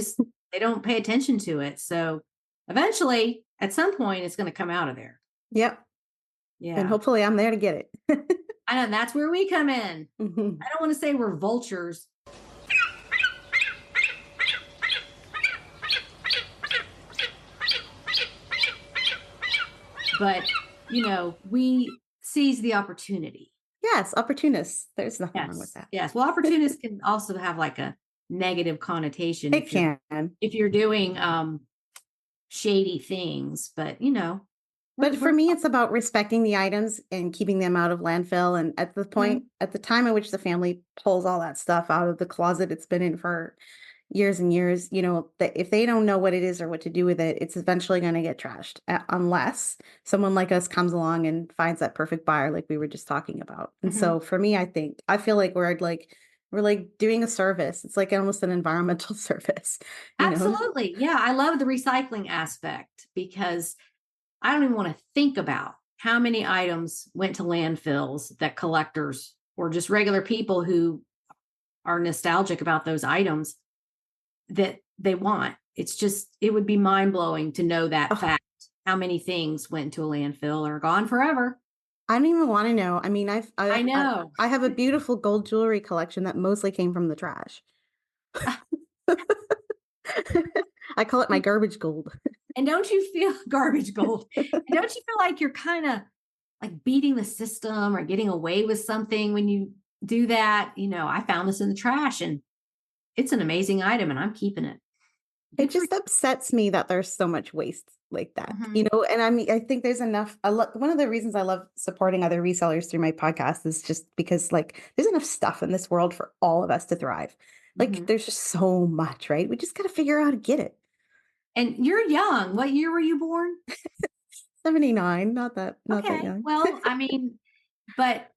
don't pay attention to it. So eventually, at some point, it's going to come out of there. Yep. And Yeah. hopefully I'm there to get it. I know, and that's where we come in. Mhm. I don't want to say we're vultures, but we seize the opportunity. Yes, opportunists. There's nothing wrong with Yes. that. Yes. Well, opportunists can also have like a negative connotation It can. if you're doing shady things, but But we're for me, it's about respecting the items and keeping them out of landfill. And Mhm. at the time at which the family pulls all that stuff out of the closet it's been in for years and years, that if they don't know what it is or what to do with it, it's eventually going to get trashed unless someone like us comes along and finds that perfect buyer, like we were just talking about. And Mhm. so for me, I feel like we're like doing a service. It's like almost an environmental service, you know? Absolutely. Yeah, I love the recycling aspect because I don't even want to think about how many items went to landfills that collectors or just regular people who are nostalgic about those items that they want. It's just, it would be mind blowing to know that Oh, fact, how many things went to a landfill or are gone forever. I don't even wanna know. I mean, I know. I have a beautiful gold jewelry collection that mostly came from the trash. I call it my garbage gold. And don't you feel garbage gold? And don't you feel like you're kind of like beating the system or getting away with something when you do that? I found this in the trash and it's an amazing item and I'm keeping it. It Good for just upsets me that there's so much waste like you. that, Mhm. and I mean, I think there's enough one of the reasons I love supporting other resellers through my podcast is just because, like, there's enough stuff in this world for all of us to thrive. Like, Mhm. there's just so much, right? We just gotta figure out how to get it. And you're young. What year were you born? 79, not that Okay. young. Well, I mean, but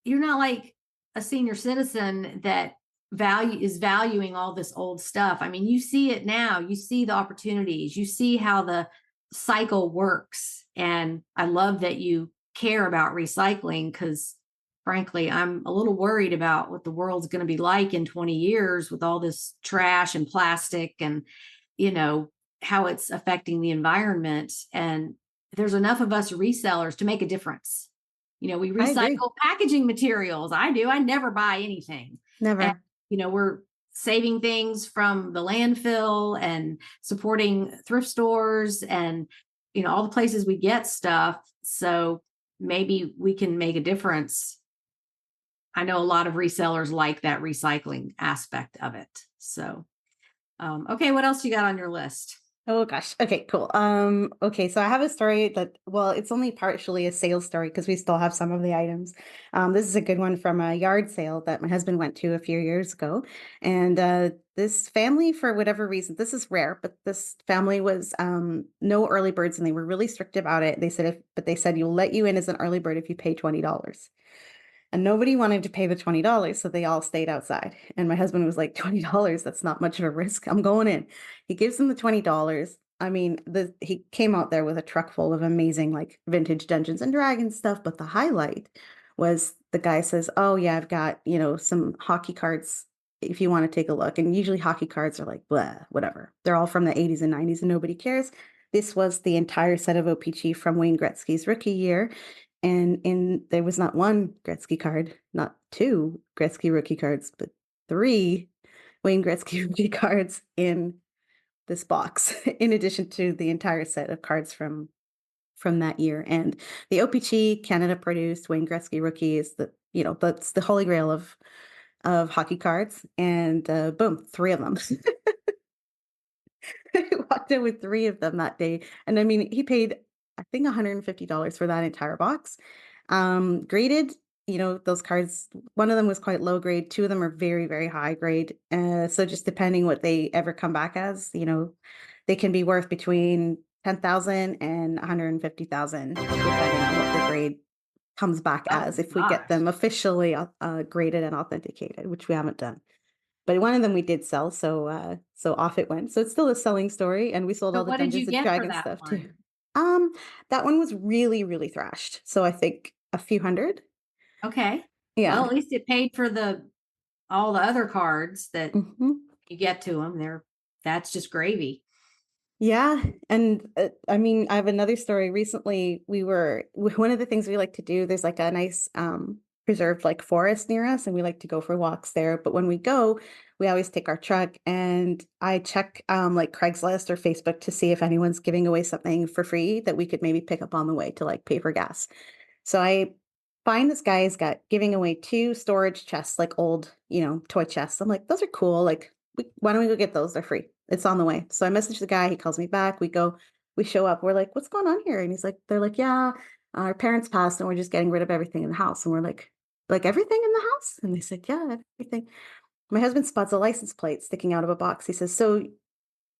you're not like a senior citizen that is valuing all this old stuff. I mean, you see it now. You see the opportunities. You see how the cycle works. And I love that you care about recycling because frankly, I'm a little worried about what the world's going to be like in 20 years with all this trash and plastic and you know how it's affecting the environment. And there's enough of us resellers to make a difference. We I agree. recycle packaging materials. I do. I never buy anything. And, Never. we're saving things from the landfill and supporting thrift stores and, all the places we get stuff. So maybe we can make a difference. I know a lot of resellers like that recycling aspect of it. So, okay, what else you got on your list? Oh gosh. Okay, cool. Okay, so I have a story that, well, it's only partially a sales story because we still have some of the items. This is a good one from a yard sale that my husband went to a few years ago. And this family, for whatever reason, this is rare, but this family was no early birds and they were really strict about it. They said you'll let you in as an early bird if you pay $20. And nobody wanted to pay the $20, so they all stayed outside. And my husband was like, $20, that's not much of a risk. I'm going in. He gives them the $20. I mean, he came out there with a truck full of amazing, like, vintage Dungeons and Dragons stuff, but the highlight was the guy says, "Oh yeah, I've got, some hockey cards if you want to take a look." And usually hockey cards are like, blah, whatever. They're all from the 80s and 90s and nobody cares. This was the entire set of OPG from Wayne Gretzky's rookie year. And there was not one Gretzky card, not two Gretzky rookie cards, but three Wayne Gretzky rookie cards in this box, in addition to the entire set of cards from that year. And the OPG Canada produced Wayne Gretzky rookie is that's the holy grail of hockey cards. And boom, three of them. I walked in with three of them that day. And I mean, he paid, I think, $150 for that entire box. Graded, those cards, one of them was quite low grade, two of them are very, very high grade. So just depending what they ever come back as, they can be worth between 10,000 and 150,000, depending on what the grade comes back Oh as, if we get gosh. them officially graded and authenticated, which we haven't done. But one of them we did sell, so off it went. So it's still a selling story, and we sold So all the what did you Dungeons& and get for Dragons that stuff too. one? Um, that one was really, really thrashed, so I think a few hundred. Okay. Well, Yeah. at least it paid for the all the other cards that Mhm. you get to them. That's just gravy. Yeah, and, I mean, I have another story. Recently, one of the things we like to do, there's, like, a nice, preserved, like, forest near us, and we like to go for walks there, but when we go, we always take our truck, and I check, like, Craigslist or Facebook to see if anyone's giving away something for free that we could maybe pick up on the way to, like, pay for gas. So I find this guy has got giving away 2 storage chests, like old, toy chests. I'm like, "Those are cool, like, why don't we go get those? They're free. It's on the way." So I message the guy, he calls me back, we show up, we're like, "What's going on here?" And he's like they're like, "Yeah, our parents passed and we're just getting rid of everything in the house." And we're like everything in the house?" And they said, "Yeah, everything." My husband spots a license plate sticking out of a box. He says, "So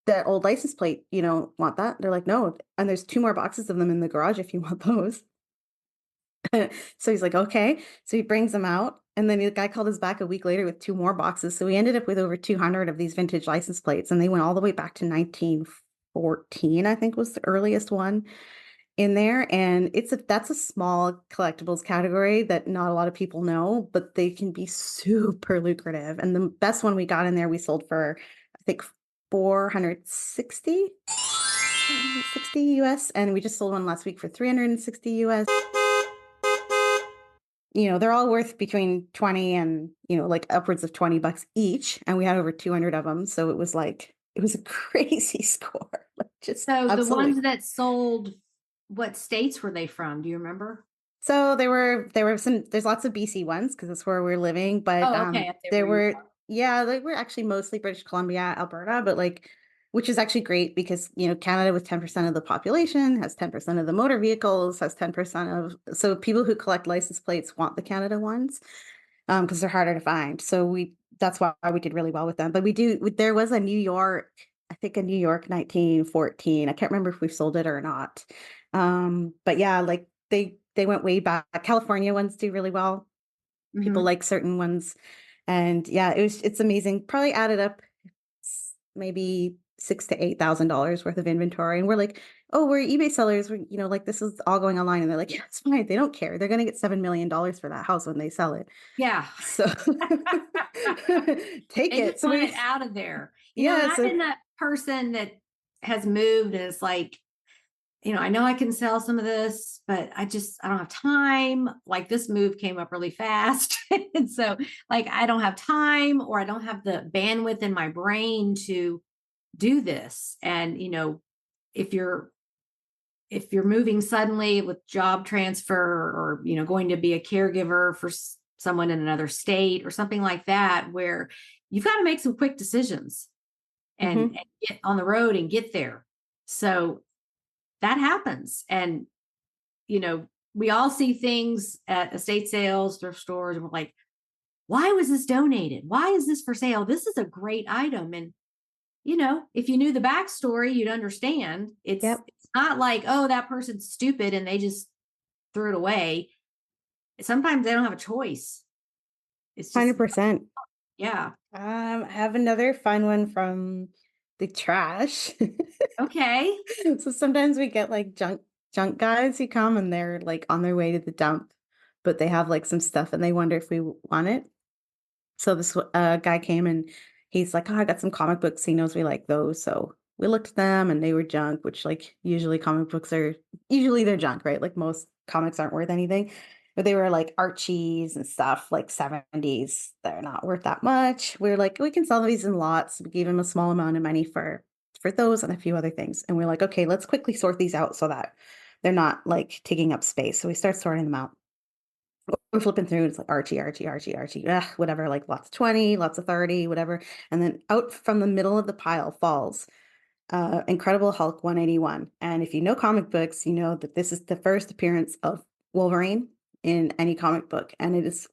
that old license plate, you don't want that?" They're like, "No, and there's 2 more boxes of them in the garage if you want those." So he's like, "Okay." So he brings them out, and then the guy called us back a week later with 2 more boxes. So we ended up with over 200 of these vintage license plates, and they went all the way back to 1914, I think was the earliest one in there. And that's a small collectibles category that not a lot of people know, but they can be super lucrative. And the best one we got in there, we sold for, I think, 460, 460 US, and we just sold one last week for 360 US. They're all worth between 20 and, like upwards of 20 bucks each. And we had over 200 of them. So it was a crazy score. Like just So the absolutely. ones that sold, what states were they from? Do you remember? So there's lots of BC ones because that's where we're living. But Oh, okay. Up there there where you were, are. yeah, like we're actually mostly British Columbia, Alberta, but like, which is actually great because, Canada with 10% of the population has 10% of the motor vehicles, has 10% so people who collect license plates want the Canada ones. Because they're harder to find. So that's why we did really well with them. But there was a New York, I think a New York 1914. I can't remember if we sold it or not. But yeah, like they went way back. California ones do really well. People Mhm. like certain ones. And yeah, it's amazing. Probably added up maybe $6,000 to $8,000 worth of inventory. And we're like, "Oh, we're eBay sellers. Like this is all going online." And they're like, "Yeah, it's fine. They don't care. They're gonna get $7 million for that house when they sell it." Yeah. So take They it. just So want it we out of there. And yeah, I've so been that person that has moved and is like, I know I can sell some of this, but I don't have time. Like this move came up really fast. And so like I don't have time or I don't have the bandwidth in my brain to do this. And if you're if you're moving suddenly with job transfer or going to be a caregiver for someone in another state or something like that where you've got to make some quick decisions and mhm. get on the road and get there. So that happens. And we all see things at estate sales, thrift stores, and we're like, why was this donated? Why is this for sale? This is a great item. And, if you knew the backstory, you'd understand. Yep. It's not like, oh, that person's stupid and they just threw it away. Sometimes they don't have a choice. It's just, 100%. yeah. I have another fun one from the trash. Okay. So sometimes we get like junk guys who come and they're like on their way to the dump, but they have like some stuff and they wonder if we want it. So this guy came and he's like, "Oh, I got some comic books. He knows we like those." So we looked at them and they were junk, which like usually comic books are usually they're junk, right? Like most comics aren't worth anything. But they were like Archies and stuff, like 70s. They're not worth that much. We are like, we can sell these in lots. We gave him a small amount of money for those and a few other things. And we're like, okay, let's quickly sort these out so that they're not like taking up space. So we start sorting them out. We're flipping through, it's like Archie, Archie, Archie, Archie, whatever, like lots of 20, lots of 30, whatever. And then out from the middle of the pile falls Incredible Hulk 181. And if you know comic books, you know that this is the first appearance of Wolverine in any comic book. And it is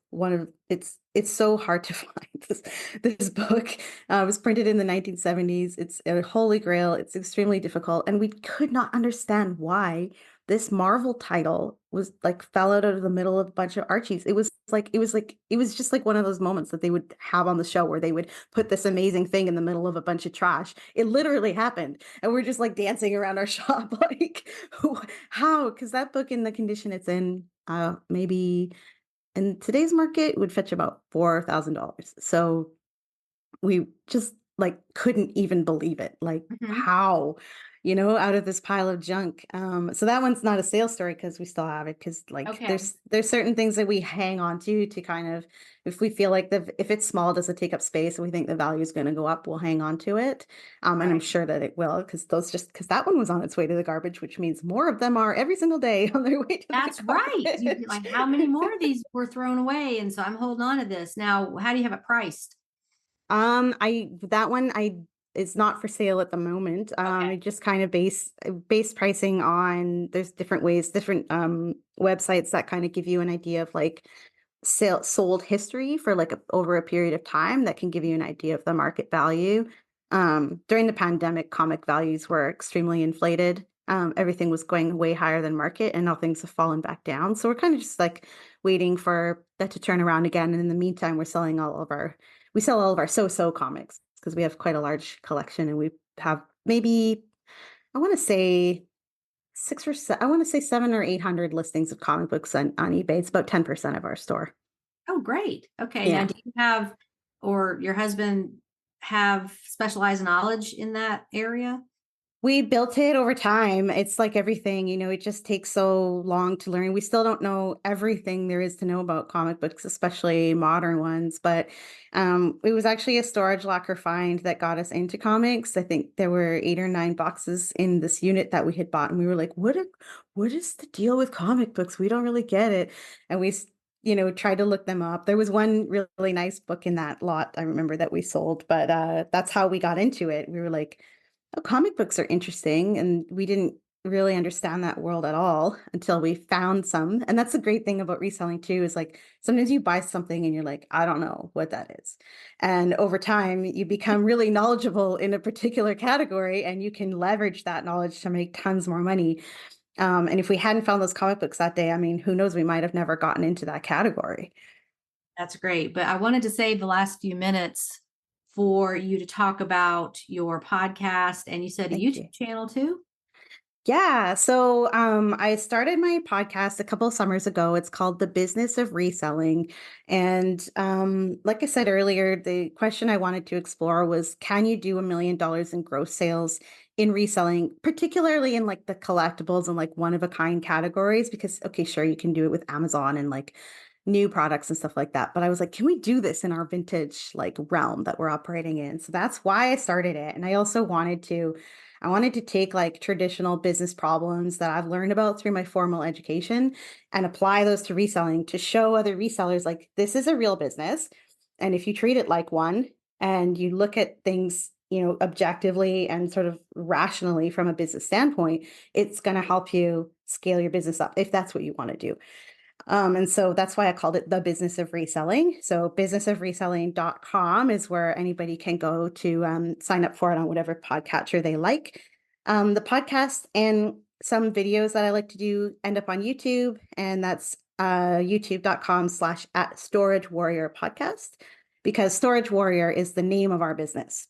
it's so hard to find this book. Was printed in the 1970s. It's a holy grail. It's extremely difficult. And we could not understand why this Marvel title was like fell out of the middle of a bunch of Archies. It was just like one of those moments that they would have on the show where they would put this amazing thing in the middle of a bunch of trash. It literally happened. And we're just like dancing around our shop like how? Because that book in the condition it's in, maybe in today's market would fetch about $4,000. So we just, like, couldn't even believe it, like, Mhm. how, out of this pile of junk, so that one's not a sales story because we still have it. Because like, Okay. there's certain things that we hang on to kind of if we feel like if it's small, doesn't take up space, and we think the value is gonna go up, we'll hang on to it, and I'm Right. sure that it will, because that one was on its way to the garbage, which means more of them are every single day on their way to the That's right. You like, how garbage. many more of these were thrown away? And so I'm holding on to this. Now, how do you have it priced? I that one I is not for sale at the moment. Okay. I just kind of base pricing on there's different ways, different websites that kind of give you an idea of like sold history for like over a period of time that can give you an idea of the market value. During the pandemic, comic values were extremely inflated. Everything was going way higher than market, and now things have fallen back down. So we're kind of just like waiting for that to turn around again. And in the meantime, we sell all of our so-so comics because we have quite a large collection, and we have maybe I want to say I want to say 700 or 800 listings of comic books on eBay. It's about 10% of our store. Oh, great. Okay. Now, Yeah. do you have, or your husband have specialized knowledge in that area? We built it over time. It's like everything, it just takes so long to learn. We still don't know everything there is to know about comic books, especially modern ones. But it was actually a storage locker find that got us into comics. I think there were 8 or 9 boxes in this unit that we had bought, and we were like, what is the deal with comic books? We don't really get it. And tried to look them up. There was one really nice book in that lot, I remember, that we sold, but that's how we got into it. We were like, oh, comic books are interesting. And we didn't really understand that world at all until we found some. And that's the great thing about reselling too, is like sometimes you buy something and you're like, I don't know what that is. And over time, you become really knowledgeable in a particular category, and you can leverage that knowledge to make tons more money. And if we hadn't found those comic books that day, I mean, who knows, we might have never gotten into that category. That's great. But I wanted to save the last few minutes for you to talk about your podcast. And you said a Thank you. YouTube channel too? Yeah. So I started my podcast a couple of summers ago. It's called The Business of Reselling. And like I said earlier, the question I wanted to explore was, can you do $1 million in gross sales in reselling, particularly in like the collectibles and like one of a kind categories? Because, okay, sure, you can do it with Amazon and like new products and stuff like that. But I was like, can we do this in our vintage like realm that we're operating in? So that's why I started it. And I wanted to take like traditional business problems that I've learned about through my formal education and apply those to reselling to show other resellers like this is a real business. And if you treat it like one and you look at things, objectively and sort of rationally from a business standpoint, it's going to help you scale your business up if that's what you want to do. And so that's why I called it The Business of Reselling. So businessofreselling.com is where anybody can go to sign up for it on whatever podcatcher they like. The podcast and some videos that I like to do end up on YouTube, and that's youtube.com/at Storage Warrior Podcast, because Storage Warrior is the name of our business.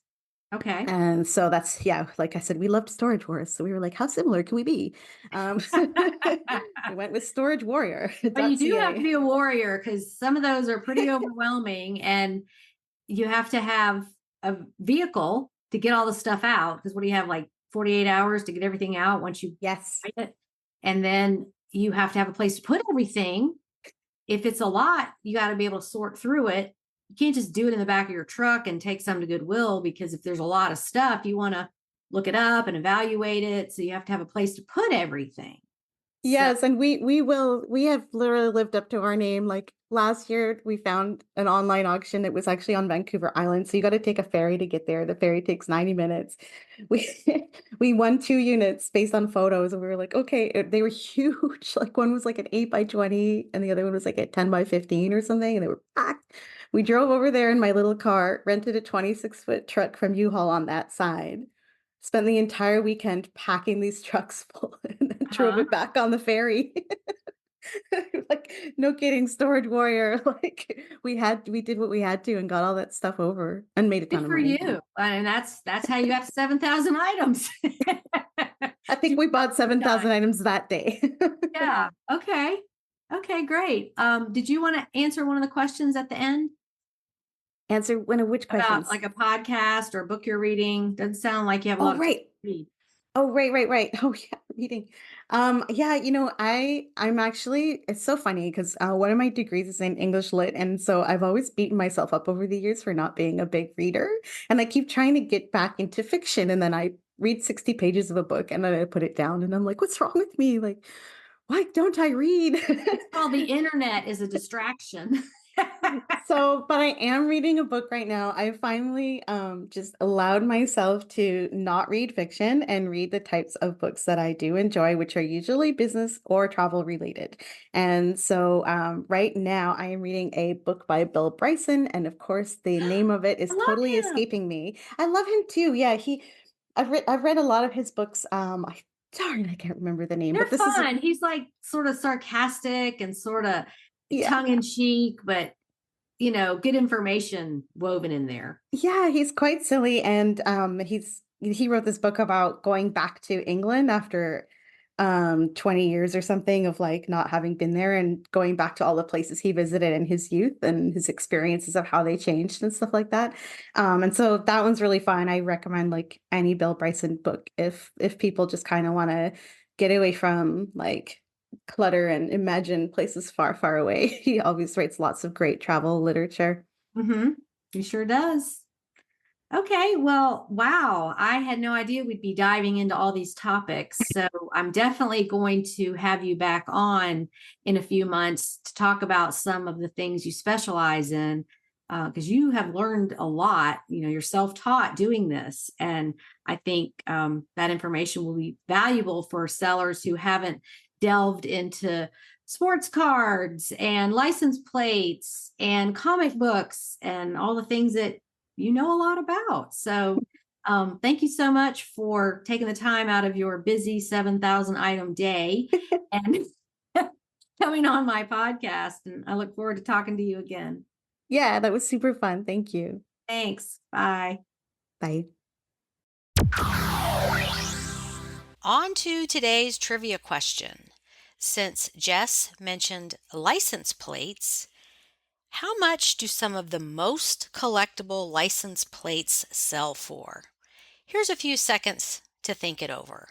Okay. And so that's, yeah, like I said, we loved Storage Wars. So we were like, how similar can we be? We went with Storage Warrior. But you do have to .ca. be a warrior because some of those are pretty overwhelming, and you have to have a vehicle to get all the stuff out. Because what do you have, like 48 hours to get everything out once you Yes. buy it? And then you have to have a place to put everything. If it's a lot, you got to be able to sort through it. You can't just do it in the back of your truck and take some to Goodwill, because if there's a lot of stuff, you want to look it up and evaluate it. So you have to have a place to put everything. So, Yes, and we have literally lived up to our name. Like last year we found an online auction. It was actually on Vancouver Island. So you got to take a ferry to get there. The ferry takes 90 minutes. We we won 2 units based on photos, and we were like, okay, they were huge. Like one was like an 8 by 20 and the other one was like a 10 by 15 or something, and they were packed. We drove over there in my little car, rented a 26-foot truck from U-Haul on that side, spent the entire weekend packing these trucks full, and then drove uh-huh. it back on the ferry. Like, no kidding, Storage Warrior. Like we did what we had to and got all that stuff over and made a ton Good of for money. you. And that's how you got 7,000 items. I think we bought 7,000 items that day. Yeah. Okay. Okay, great. Did you want to answer one of the questions at the end Answer one of which about questions? like a podcast or a book you're reading? Doesn't sound like you have a Oh, lot of time right. to read. Oh, right. Oh, yeah, reading. Yeah, I'm actually it's so funny because one of my degrees is in English lit, and so I've always beaten myself up over the years for not being a big reader, and I keep trying to get back into fiction, and then I read 60 pages of a book, and then I put it down, and I'm like, what's wrong with me? Like, why don't I read? It's called the internet is a distraction. So, but I am reading a book right now. I finally just allowed myself to not read fiction and read the types of books that I do enjoy, which are usually business or travel related. And so, right now, I am reading a book by Bill Bryson, and of course, the name of it I is totally love him. escaping me. I love him too. Yeah, I've read a lot of his books. Darn, I can't remember the name, They're but this is fun. He's like sort of sarcastic and sort of yeah. tongue in cheek, but good information woven in there. Yeah, he's quite silly, and he wrote this book about going back to England after 20 years or something of like not having been there and going back to all the places he visited in his youth and his experiences of how they changed and stuff like that. And so that one's really fun. I recommend like any Bill Bryson book if people just kind of want to get away from like clutter and imagine places far, far away. He always writes lots of great travel literature. Mm-hmm. He sure does. Okay, well, wow. I had no idea we'd be diving into all these topics. So I'm definitely going to have you back on in a few months to talk about some of the things you specialize in, because you have learned a lot. You're self-taught doing this. And I think that information will be valuable for sellers who haven't delved into sports cards and license plates and comic books and all the things that you know a lot about. So thank you so much for taking the time out of your busy 7,000 item day and coming on my podcast. And I look forward to talking to you again. Yeah, that was super fun. Thank you. Thanks. Bye. Bye. On to today's trivia question. Since Jess mentioned license plates, how much do some of the most collectible license plates sell for? Here's a few seconds to think it over.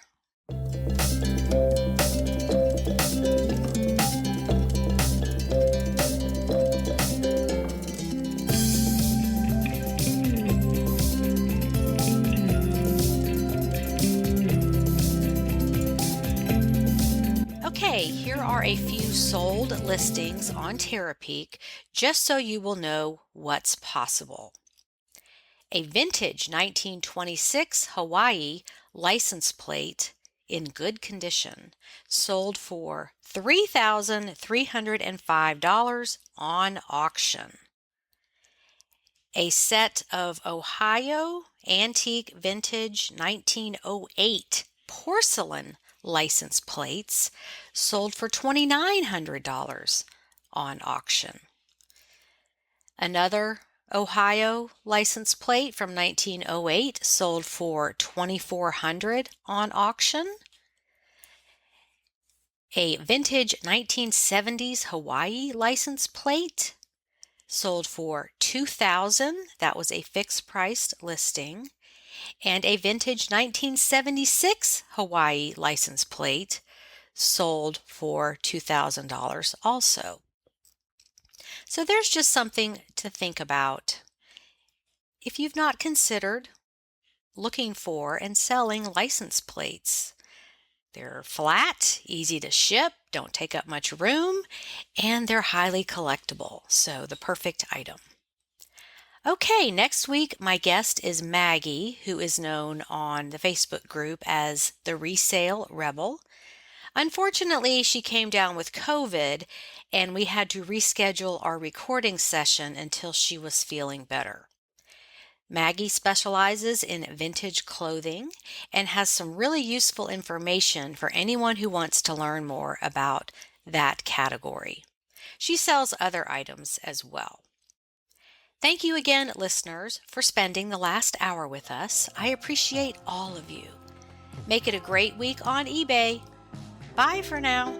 Okay, here are a few sold listings on Terapeak just so you will know what's possible. A vintage 1926 Hawaii license plate in good condition sold for $3,305 on auction. A set of Ohio antique vintage 1908 porcelain license plates sold for $2,900 on auction. Another Ohio license plate from 1908 sold for $2,400 on auction. A vintage 1970s Hawaii license plate sold for $2,000. That was a fixed price listing. And a vintage 1976 Hawaii license plate sold for $2,000 also. So there's just something to think about. If you've not considered looking for and selling license plates, they're flat, easy to ship, don't take up much room, and they're highly collectible, so the perfect item. Okay, next week my guest is Maggie, who is known on the Facebook group as the Resale Rebel. Unfortunately, she came down with COVID and we had to reschedule our recording session until she was feeling better. Maggie specializes in vintage clothing and has some really useful information for anyone who wants to learn more about that category. She sells other items as well. Thank you again, listeners, for spending the last hour with us. I appreciate all of you. Make it a great week on eBay. Bye for now.